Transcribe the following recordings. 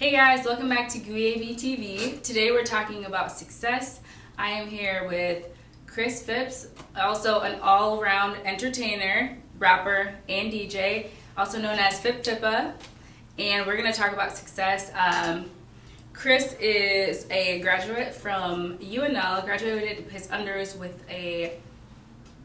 Hey guys, welcome back to Guye B TV. Today we're talking about success. I am here with Chris Phipps, also an all-around entertainer, rapper, and DJ, also known as Phip Tippa, and we're going to talk about success. Chris is a graduate from UNL, graduated his unders with a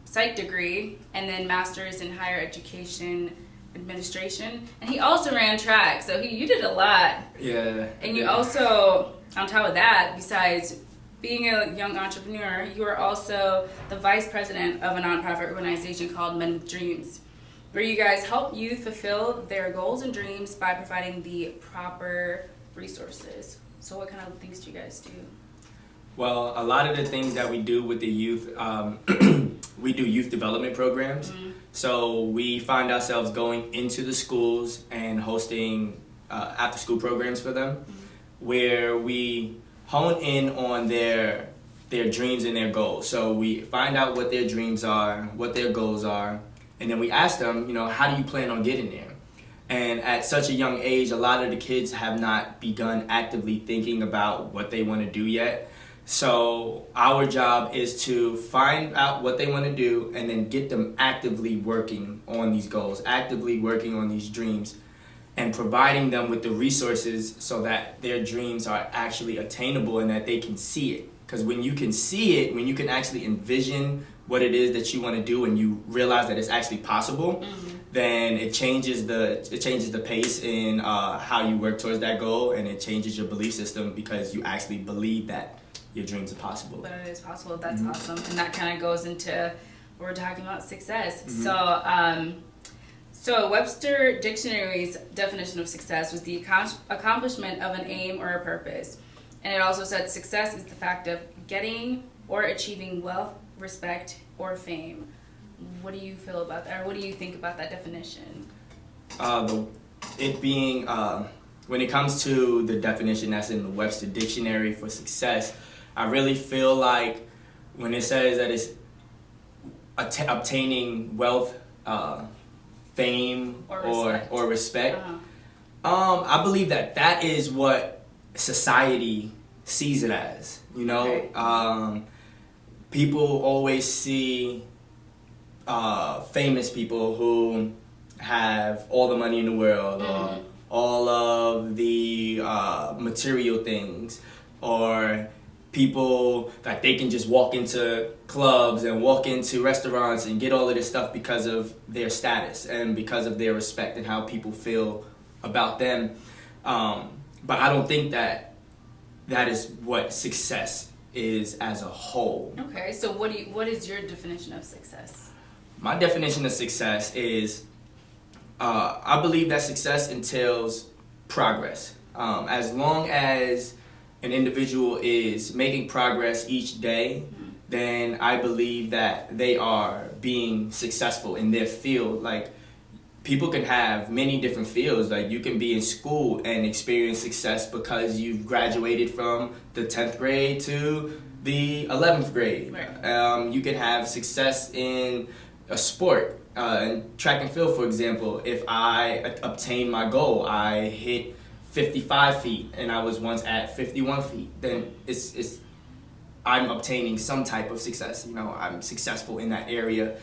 psych degree, and then master's in higher education administration, and he also ran track, so you did a lot. Yeah. And you also, on top of that, besides being a young entrepreneur, you are also the vice president of a nonprofit organization called Men with Dreams, where you guys help youth fulfill their goals and dreams by providing the proper resources. So what kind of things do you guys do? Well, a lot of the things that we do with the youth, we do youth development programs. Mm-hmm. So we find ourselves going into the schools and hosting after-school programs for them, where we hone in on their dreams and their goals. So we find out what their dreams are, what their goals are, and then we ask them, how do you plan on getting there? And at such a young age, a lot of the kids have not begun actively thinking about what they want to do yet. So our job is to find out what they want to do and then get them actively working on these goals, actively working on these dreams, and providing them with the resources so that their dreams are actually attainable and that they can see it. Because when you can see it, when you can actually envision what it is that you want to do and you realize that it's actually possible, then it changes the pace in how you work towards that goal, and it changes your belief system because you actually believe that your dreams are possible. But it is possible. That's awesome. And that kind of goes into what we're talking about, success. So Webster Dictionary's definition of success was the accomplishment of an aim or a purpose. And it also said success is the fact of getting or achieving wealth, respect, or fame. What do you feel about that? Or what do you think about that definition? When it comes to the definition that's in the Webster Dictionary for success, I really feel like when it says that it's obtaining wealth, fame, or respect, I believe that is what society sees it as. Okay. People always see famous people who have all the money in the world, or all of the material things, or people that they can just walk into clubs and walk into restaurants and get all of this stuff because of their status and because of their respect and how people feel about them. But I don't think that is what success is as a whole. Okay, so what is your definition of success? My definition of success is, I believe that success entails progress. As long as an individual is making progress each day, then I believe that they are being successful in their field. Like, people can have many different fields. Like, you can be in school and experience success because you've graduated from the 10th grade to the 11th grade. Right. You can have success in a sport, in track and field, for example. If I obtain my goal, I hit 55 feet and I was once at 51 feet, then I'm obtaining some type of success. I'm successful in that area.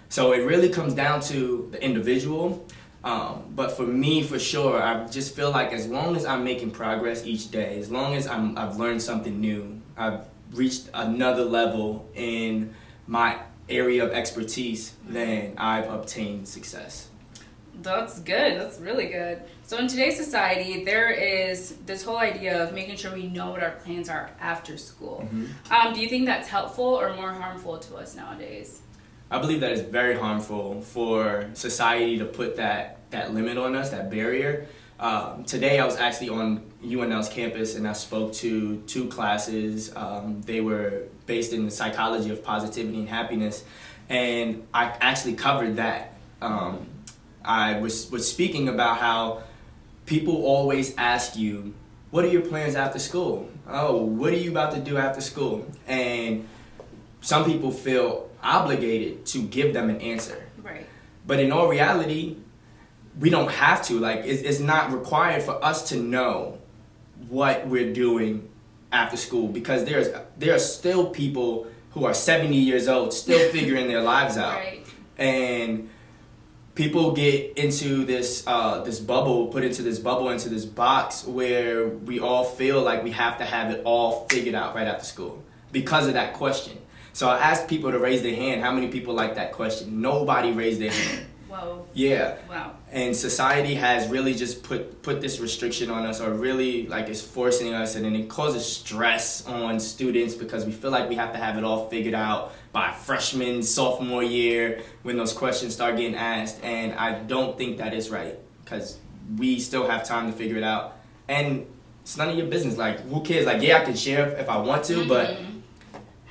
So it really comes down to the individual. But for me, for sure, I just feel like as long as I'm making progress each day, as long as I've learned something new, I've reached another level in my area of expertise, then I've obtained success. That's good. That's really good. So in today's society, there is this whole idea of making sure we know what our plans are after school. Do you think that's helpful or more harmful to us nowadays? I believe that it's very harmful for society to put that limit on us, that barrier. Today I was actually on UNL's campus and I spoke to two classes. They were based in the psychology of positivity and happiness, and I actually covered that. I was speaking about how people always ask you, what are your plans after school? Oh, what are you about to do after school? And some people feel obligated to give them an answer. Right. But in all reality, we don't have to. Like, it's not required for us to know what we're doing after school, because there are still people who are 70 years old still figuring their lives out. Right. And people get into this bubble, put into this bubble, into this box where we all feel like we have to have it all figured out right after school because of that question. So I asked people to raise their hand. How many people like that question? Nobody raised their hand. Whoa. Yeah. Wow. And society has really just put this restriction on us, or really like it's forcing us, and then it causes stress on students because we feel like we have to have it all figured out by freshman, sophomore year when those questions start getting asked. And I don't think that is right, because we still have time to figure it out. And it's none of your business. Like, who cares? Like, yeah, I can share if I want to, but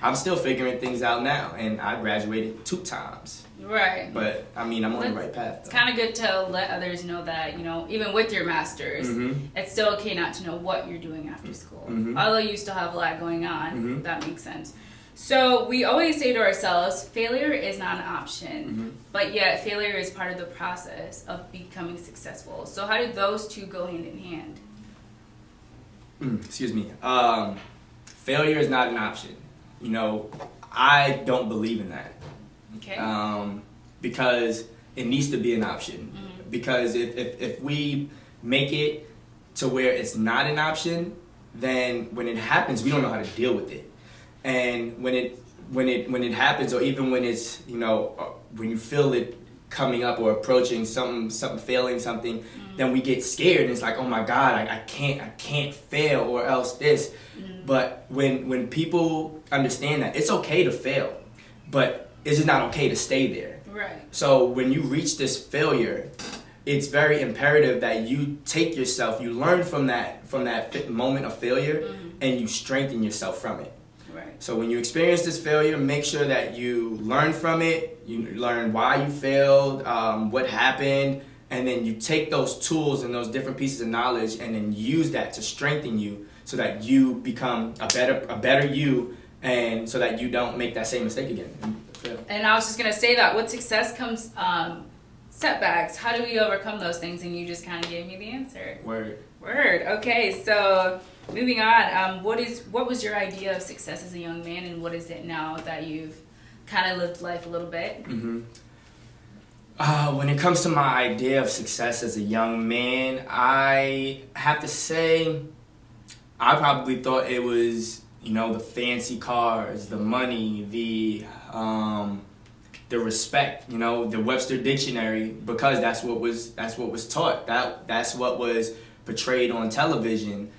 I'm still figuring things out now, and I graduated 2 times. Right. But I mean, I'm on the right path. It's kind of good to let others know that, you know, even with your master's, it's still okay not to know what you're doing after school. Although you still have a lot going on, that makes sense. So we always say to ourselves, failure is not an option, but yet failure is part of the process of becoming successful. So how do those two go hand in hand? Excuse me. Failure is not an option. You know, I don't believe in that. Okay. Because it needs to be an option. Because if we make it to where it's not an option, then when it happens, we don't know how to deal with it. And when it happens, or even when it's, you know, when you feel it coming up or approaching something failing something, then we get scared, and it's like, oh my God, I can't fail, or else this. But when people understand that it's okay to fail, but it's just not okay to stay there. Right. So when you reach this failure, it's very imperative that you take yourself, you learn from that moment of failure, and you strengthen yourself from it. Right. So when you experience this failure, make sure that you learn from it, you learn why you failed, what happened, and then you take those tools and those different pieces of knowledge and then use that to strengthen you so that you become a better you, and so that you don't make that same mistake again. And I was just going to say that with success comes setbacks. How do we overcome those things? And you just kind of gave me the answer. Word. Okay, so moving on. What was your idea of success as a young man, and what is it now that you've kind of lived life a little bit? When it comes to my idea of success as a young man, I have to say I probably thought it was, you know, the fancy cars, the money, the respect, you know, the Webster Dictionary, because that's what was taught. That's what was portrayed on television.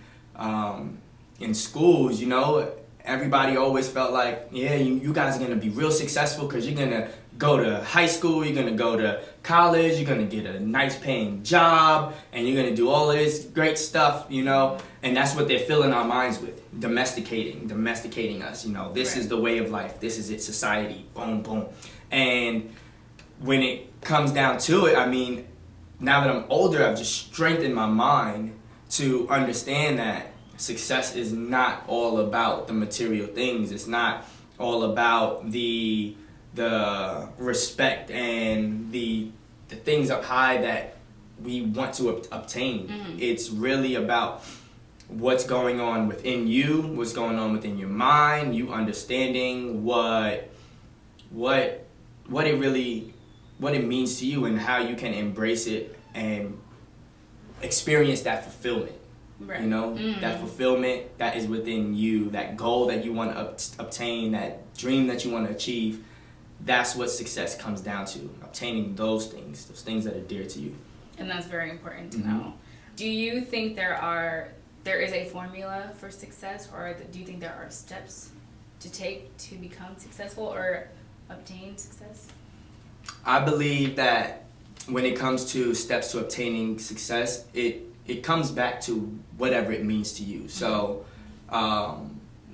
In schools, you know, everybody always felt like, yeah, you guys are gonna be real successful because you're gonna go to high school, you're gonna go to college, you're gonna get a nice paying job, and you're gonna do all of this great stuff, you know, and that's what they're filling our minds with, domesticating us, you know, this is the way of life, this is it, society, boom, boom. And when it comes down to it, I mean, now that I'm older, I've just strengthened my mind to understand that success is not all about the material things. It's not all about the respect and the things up high that we want to obtain. It's really about what's going on within you, what's going on within your mind, you understanding what it means to you and how you can embrace it and experience that fulfillment. Right. You know, that fulfillment that is within you, that goal that you want to obtain, that dream that you want to achieve. That's what success comes down to, obtaining those things that are dear to you. And that's very important to know. Do you think there is a formula for success, or do you think there are steps to take to become successful or obtain success? I believe that when it comes to steps to obtaining success, it comes back to whatever it means to you. So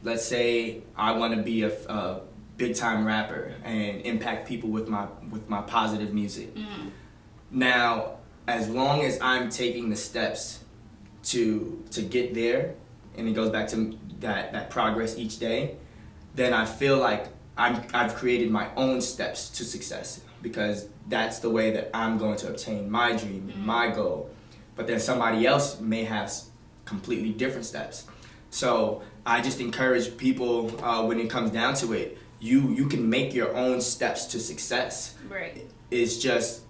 let's say I want to be a big time rapper and impact people with my positive music. Now, as long as I'm taking the steps to get there, and it goes back to that progress each day, then I feel like I've created my own steps to success, because that's the way that I'm going to obtain my dream, my goal. But then somebody else may have completely different steps. So I just encourage people when it comes down to it, you can make your own steps to success. Right. It's just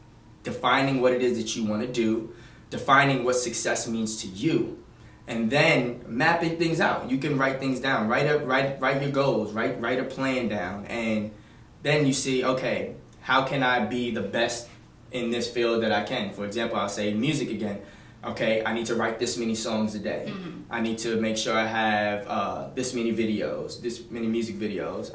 defining what it is that you want to do, defining what success means to you, and then mapping things out. You can write things down, write your goals, write a plan down, and then you see, okay, how can I be the best in this field that I can? For example, I'll say music again. Okay, I need to write this many songs a day. Mm-hmm. I need to make sure I have this many videos, this many music videos,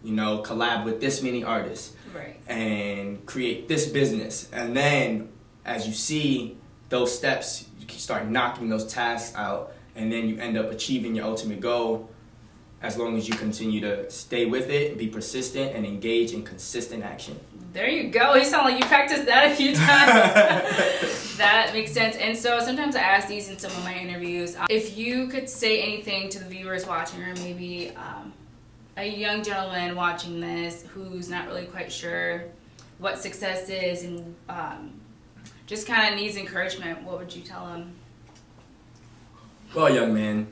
collab with this many artists. Right. And create this business. And then as you see those steps, you can start knocking those tasks out, and then you end up achieving your ultimate goal as long as you continue to stay with it, be persistent, and engage in consistent action. There you go. You sound like you practiced that a few times. That makes sense. And so sometimes I ask these in some of my interviews. If you could say anything to the viewers watching, or maybe a young gentleman watching this who's not really quite sure what success is and just kind of needs encouragement, what would you tell him? Well, young man,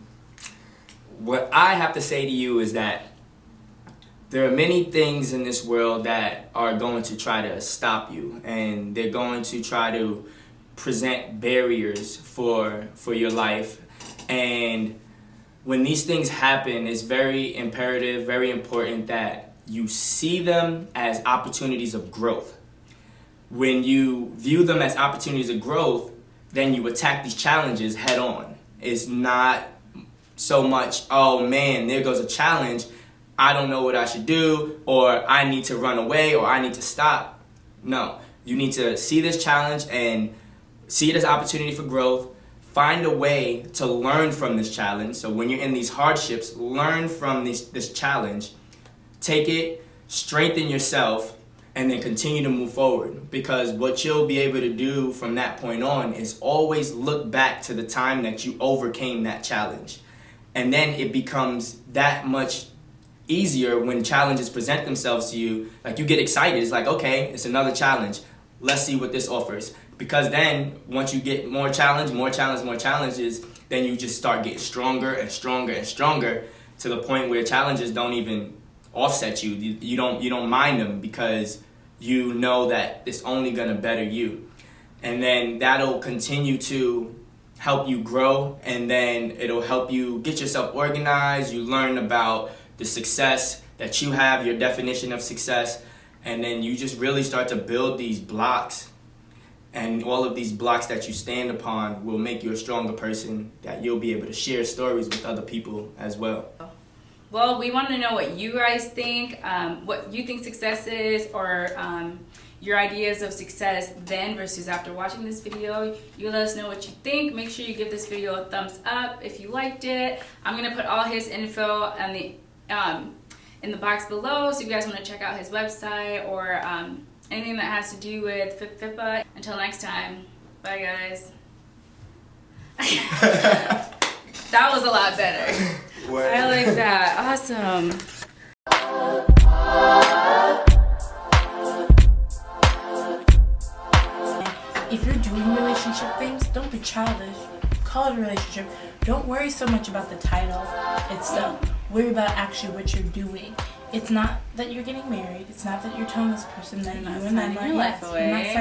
what I have to say to you is that there are many things in this world that are going to try to stop you, and they're going to try to present barriers for your life. And when these things happen, it's very imperative, very important that you see them as opportunities of growth. When you view them as opportunities of growth, then you attack these challenges head on. It's not so much, oh man, there goes a challenge, I don't know what I should do, or I need to run away, or I need to stop. No, you need to see this challenge and see it as opportunity for growth. Find a way to learn from this challenge. So when you're in these hardships, learn from this challenge. Take it, strengthen yourself, and then continue to move forward. Because what you'll be able to do from that point on is always look back to the time that you overcame that challenge. And then it becomes that much easier when challenges present themselves to you. Like, you get excited. It's like, okay, it's another challenge. Let's see what this offers. Because then once you get more challenges, then you just start getting stronger and stronger and stronger to the point where challenges don't even offset you. You don't mind them because you know that it's only going to better you. And then that'll continue to help you grow, and then it'll help you get yourself organized. You learn about the success that you have, your definition of success, and then you just really start to build these blocks. And all of these blocks that you stand upon will make you a stronger person that you'll be able to share stories with other people as well. Well, we want to know what you guys think, what you think success is, or your ideas of success then versus after watching this video. You let us know what you think. Make sure you give this video a thumbs up if you liked it. I'm going to put all his info on in the box below, so if you guys want to check out his website or anything that has to do with FIPPA. Until next time, bye guys. That was a lot better. Word. I like that. Awesome. If you're doing relationship things, don't be childish. Call it a relationship. Don't worry so much about the title itself. Worry about actually what you're doing. It's not that you're getting married. It's not that you're telling this person that you and that signing your life away.